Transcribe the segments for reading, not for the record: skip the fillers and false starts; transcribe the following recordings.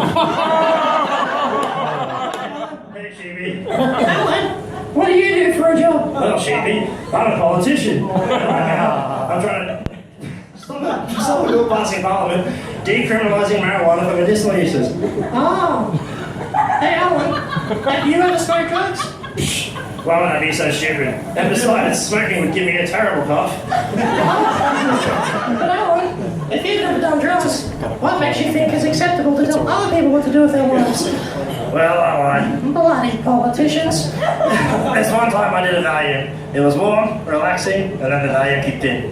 Alan! Hey, Sheepy. Alan, what do you do for a job? Well, Sheepy, I'm a politician. I'm trying to stop a bill passing Parliament decriminalising marijuana for medicinal uses. Oh. Hey, Alan, have you ever smoked drugs? Why would I be so stupid? And besides, smoking would give me a terrible cough. But Alan, if you've never done drugs, what makes you think it's acceptable to tell other people what to do with their lives? Well, I lied. Bloody politicians. There's one time I did a Valium. It was warm, relaxing, and then the Valium kicked in.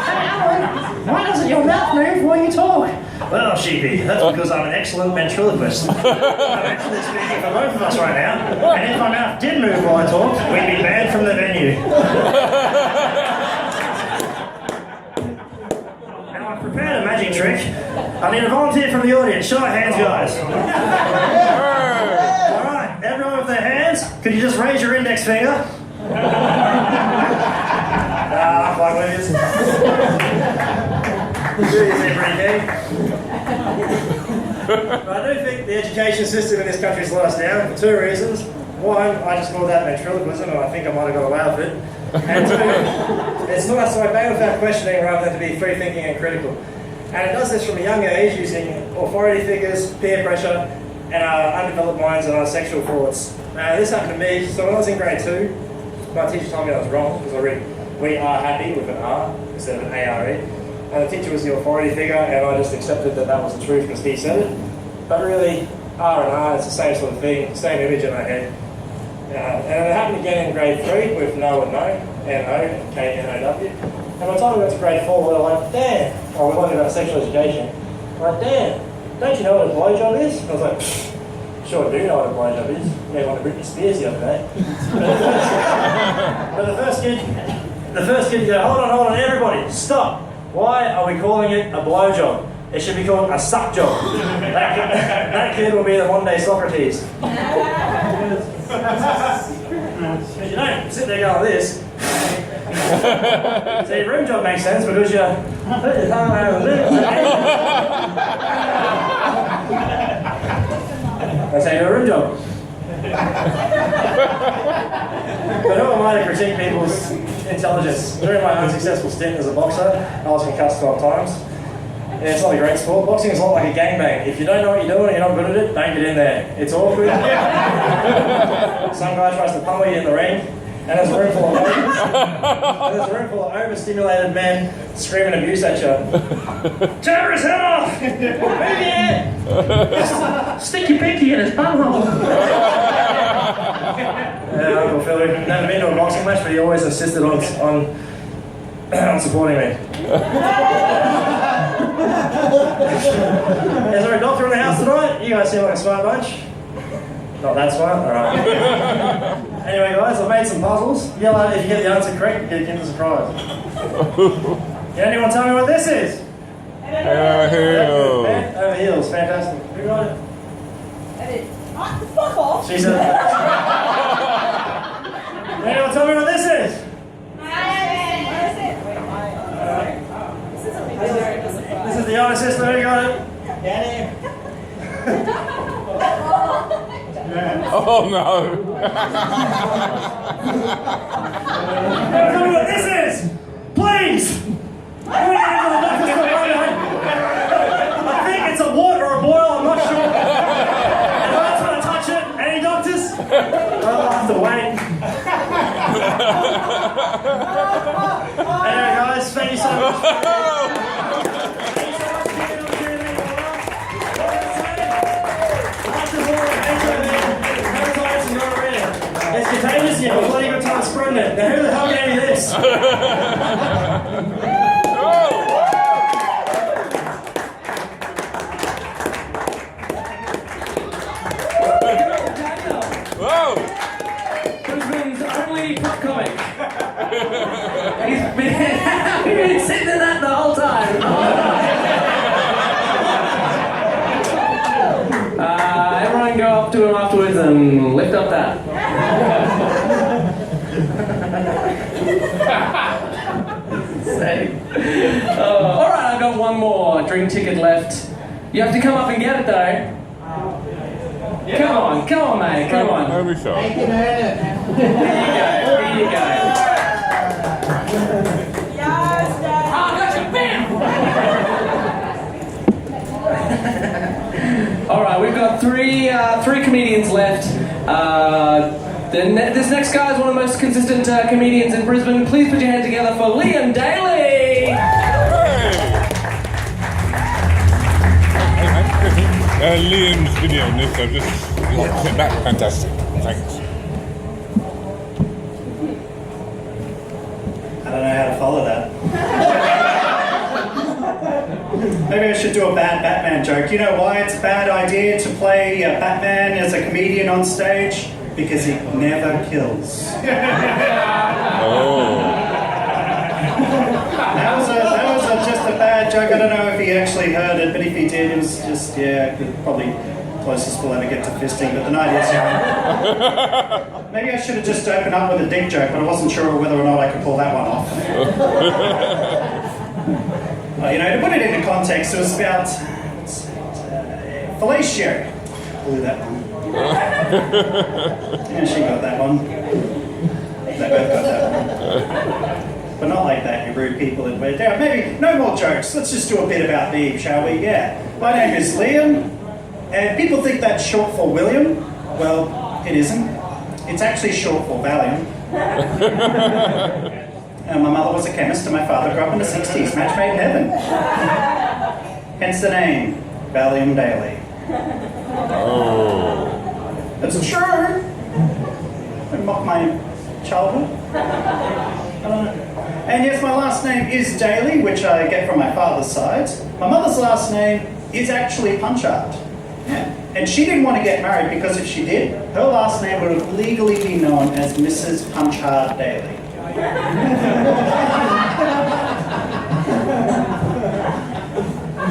Hey, Alan, why doesn't your mouth move when you talk? Well, Sheepy, that's because I'm an excellent ventriloquist. I'm actually speaking for both of us right now, and if my mouth did move while I talked, we'd be banned from the venue. Now, I've prepared a magic trick. I need a volunteer from the audience. Show of hands, guys. Alright, everyone with their hands, could you just raise your index finger? Like this. I do think the education system in this country is let us down for two reasons. One, I just called that ventriloquism and I think I might have got away with it. And two, it's nice to obey without questioning rather than to be free thinking and critical. And it does this from a young age using authority figures, peer pressure, and our undeveloped minds and our sexual thoughts. This happened to me. So when I was in grade 2, my teacher told me I was wrong because I read "we are happy" with an R instead of an ARE. And the teacher was the authority figure, and I just accepted that that was the truth because he said it. But really, R and R, it's the same sort of thing, same image in my head. And it happened again in grade 3 with no and no, N-O, K-N-O-W. And by the time we went to grade 4, we were like, damn, or we learned about sexual education. We're like, damn, don't you know what a blowjob is? And I was like, sure I do know what a blowjob is. You made one of Britney Spears the other day. But the first kid, you go, hold on, everybody, stop. Why are we calling it a blowjob? It should be called a suck job. That kid will be the one day Socrates. You don't sit there going like this. See, room job makes sense because you put your thumb over the That's how you do a room job. But who am I to critique people's intelligence? During my unsuccessful stint as a boxer, I was concussed 12 times. Yeah, it's not a great sport. Boxing is a lot like a gangbang. If you don't know what you're doing and you're not good at it, don't get in there. It's awkward. Some guy tries to pummel you in the ring, and there's a room full of overstimulated men screaming abuse at you. Tear his head off! Move it! Stick your pinky in his bumhole! Yeah, Uncle Phil, never been to a boxing match, but he always insisted on supporting me. Is there a doctor in the house tonight? You guys seem like a smart bunch. Not that smart? Alright. Anyway guys, I've made some puzzles. Yell out if you get the answer correct, you get a Kinder Surprise. Can anyone tell me what this is? Head over heels, fantastic. Who got it? Fuck off! She said Can anyone tell me what this is? This is the older sister, who got it? Daddy! Oh no! Tell me what this is! Please! I think it's a wart or a boil, I'm not sure. Anyone else want to touch it? Any doctors? I'll have to wait. Anyway guys, thank you so much. It's contagious, yeah, we've bloody good time spreading it. Now who the hell gave me this? Whoa! Brisbane's only pop comic. He's been sitting in that the whole time. Everyone go up to him afterwards and lift up that. Alright, I've got one. one more drink ticket left. You have to come up and get it though. Come on, mate, come on. Don't be shy. Here you go. Oh, gotcha, bam! All right, we've got three comedians left. This next guy is one of the most consistent comedians in Brisbane. Please put your hands together for Liam Daly. Liam's video on this, I've just hit that. Fantastic. Thanks. I don't know how to follow that. Maybe I should do a bad Batman joke. You know why it's a bad idea to play Batman as a comedian on stage? Because he never kills. That was just a bad joke. I don't know if he actually heard it, but if he did, it was just, probably closest we'll ever get to fisting, but the night is young. Maybe I should have just opened up with a dick joke, but I wasn't sure whether or not I could pull that one off. To put it into context, it was about fellatio. Blew that one. Yeah, she got that one. They both got that one. But not like that, you rude people in way down. Maybe no more jokes. Let's just do a bit about me, shall we? Yeah. My name is Liam, and people think that's short for William. Well, it isn't. It's actually short for Valium. And my mother was a chemist, and my father grew up in the 60s. Match made in heaven. Hence the name, Valium Daly. Oh. That's true. Don't mock my childhood. I don't know. And yes, my last name is Daly, which I get from my father's side. My mother's last name is actually Punchard. Yeah. And she didn't want to get married because if she did, her last name would have legally been known as Mrs. Punchard Daly.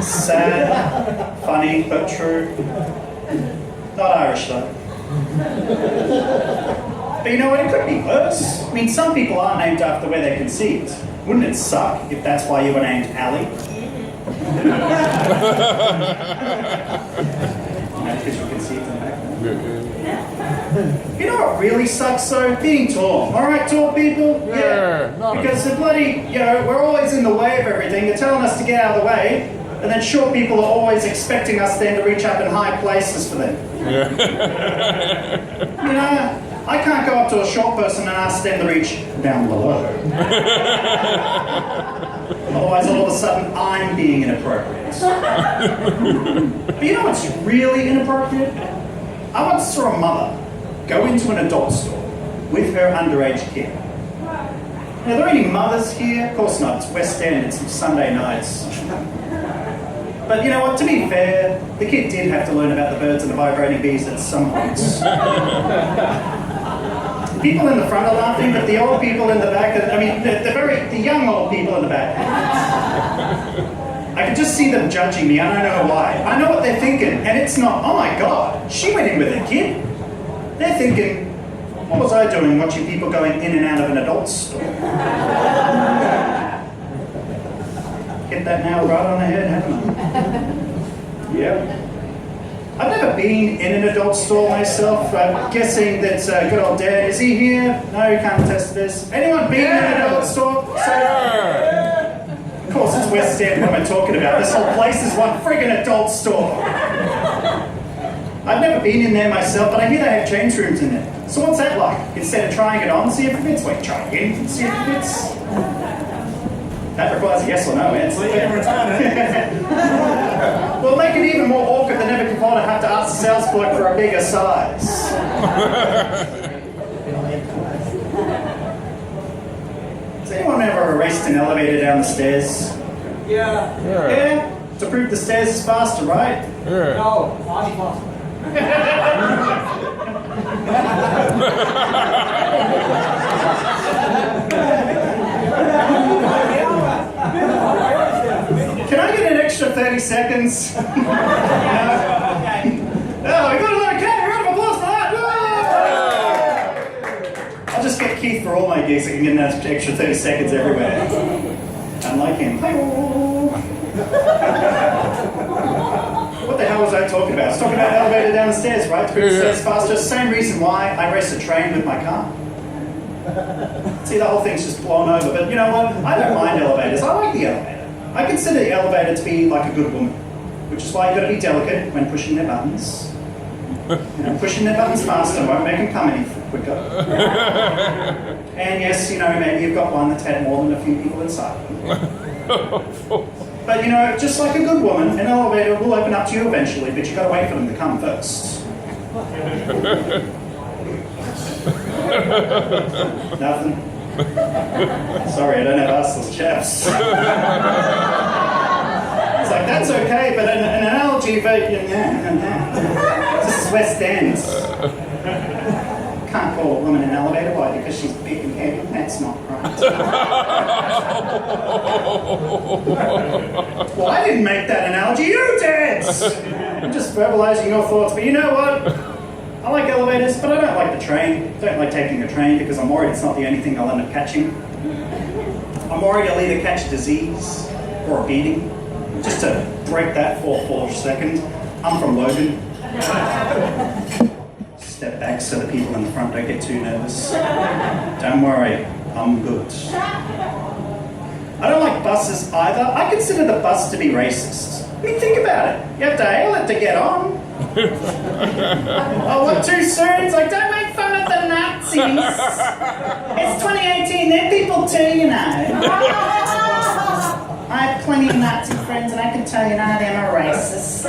Sad, funny, but true. Not Irish though. But you know what, it could be worse. I mean, some people are named after where they're conceived. Wouldn't it suck if that's why you were named Ali? Because you conceived them back then. You know what really sucks though? Being tall. Alright, tall people? Yeah. Because the bloody, we're always in the way of everything. They're telling us to get out of the way. And then short people are always expecting us then to reach up in high places for them. I can't go up to a short person and ask them to reach down below. Otherwise, all of a sudden, I'm being inappropriate. But you know what's really inappropriate? I once saw a mother go into an adult store with her underage kid. Now, are there any mothers here? Of course not. It's West End. It's Sunday nights. But you know what, to be fair, the kid did have to learn about the birds and the vibrating bees at some points. People in the front are laughing, but the old people in the back, the young old people in the back. I could just see them judging me, I don't know why. I know what they're thinking, and it's not, oh my God, she went in with a kid. They're thinking, what was I doing watching people going in and out of an adult store? Hit that nail right on the head, haven't I? Yep. I've never been in an adult store myself. I'm guessing that good old Dad, is he here? No, you can't attest to this. Anyone been in an adult store? Of course, it's West End, what am I talking about? This whole place is one friggin' adult store. I've never been in there myself, but I hear they have change rooms in there. So what's that like? Instead of trying it on, see if it fits. Wait, try it again, see if it fits. That requires a yes or no answer. Well, make it even more awkward than ever before to have to ask the sales clerk for a bigger size. Has anyone ever raced an elevator down the stairs? Yeah? To prove the stairs is faster, right? Yeah. No, body faster. Can I get an extra 30 seconds? No? Oh, we got another cat! Round of applause for that! I'll just get Keith for all my gigs. I can get an extra 30 seconds everywhere. Unlike him. What the hell was I talking about? I was talking about elevator down the stairs, right? To the stairs faster. Same reason why I race a train with my car. See, the whole thing's just blown over. But you know what? I don't mind elevators. I like the elevator. I consider the elevator to be like a good woman, which is why you've got to be delicate when pushing their buttons. You know, pushing their buttons faster won't make them come any quicker. And yes, you know, maybe you've got one that's had more than a few people inside them. But you know, just like a good woman, an elevator will open up to you eventually, but you've got to wait for them to come first. Nothing? Sorry, I don't have assless chaps. It's like, that's okay, but an analogy for... This is West End. Can't call a woman an elevator, why? Because she's big and heavy? That's not right. Well, I didn't make that analogy, you did! I'm just verbalizing your thoughts, but you know what? I like elevators, but I don't like the train. I don't like taking a train because I'm worried it's not the only thing I'll end up catching. I'm worried I'll either catch disease or a beating. Just to break that for a second, I'm from Logan. Step back so the people in the front don't get too nervous. Don't worry, I'm good. I don't like buses either. I consider the bus to be racist. I mean, think about it. You have to hail it to get on. Oh, what, too soon? It's like, don't make fun of the Nazis. It's 2018, they're people too, you know. I have plenty of Nazi friends and I can tell you none of them are racist.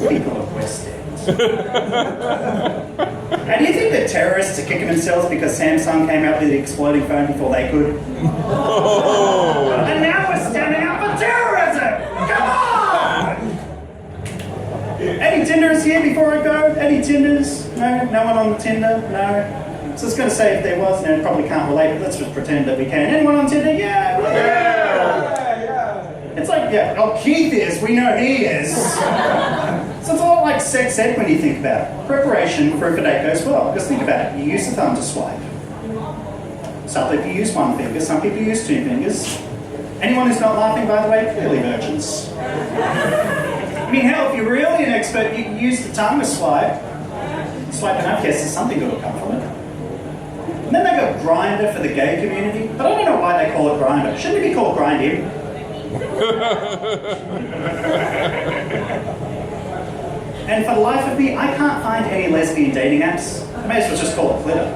People of West End. And do you think that terrorists are kicking themselves because Samsung came out with the exploding phone before they could? And now we're standing up for terrorism! Come on! Any Tinders here before I go? Any Tinders? No? No one on the Tinder? No? So I was going to say if there was, no, probably can't relate, but let's just pretend that we can. Anyone on Tinder? Yeah! It's like, yeah, oh, Keith is, we know he is. So it's a lot like sex ed when you think about it. Preparation for if a date goes well. Just think about it. You use the thumb to swipe. Some people use one finger, some people use two fingers. Anyone who's not laughing, by the way, clearly virgins. I mean, hell, if you're really an expert, you can use the tongue to swipe. Swipe enough, yes, there's something good will come from it. And then they go Grindr for the gay community, but I don't know why they call it Grindr. Shouldn't it be called Grind Him? And for the life of me, I can't find any lesbian dating apps. I may as well just call it Glitter.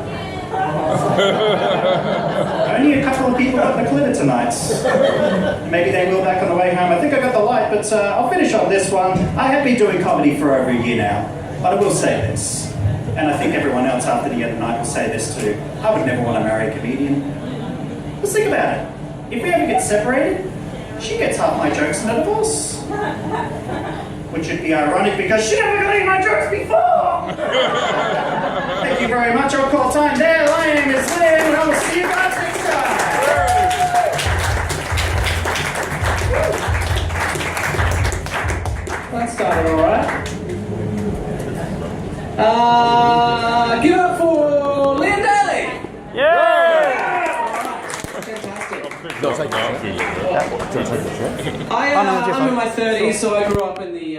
Only a couple of people got the Glitter tonight. Maybe they will back on the way home. I think I got the light, but I'll finish on this one. I have been doing comedy for over a year now, but I will say this. And I think everyone else after the other night will say this too. I would never want to marry a comedian. Just think about it. If we ever get separated, she gets half my jokes in a divorce. Which would be ironic because she never got any of my jokes before! Thank you very much. I'll call time there. My name is Lynn, and I will see you guys next time. That started alright. Give it up for Liam Daly! Fantastic. I'm in my 30s, so I grew up in the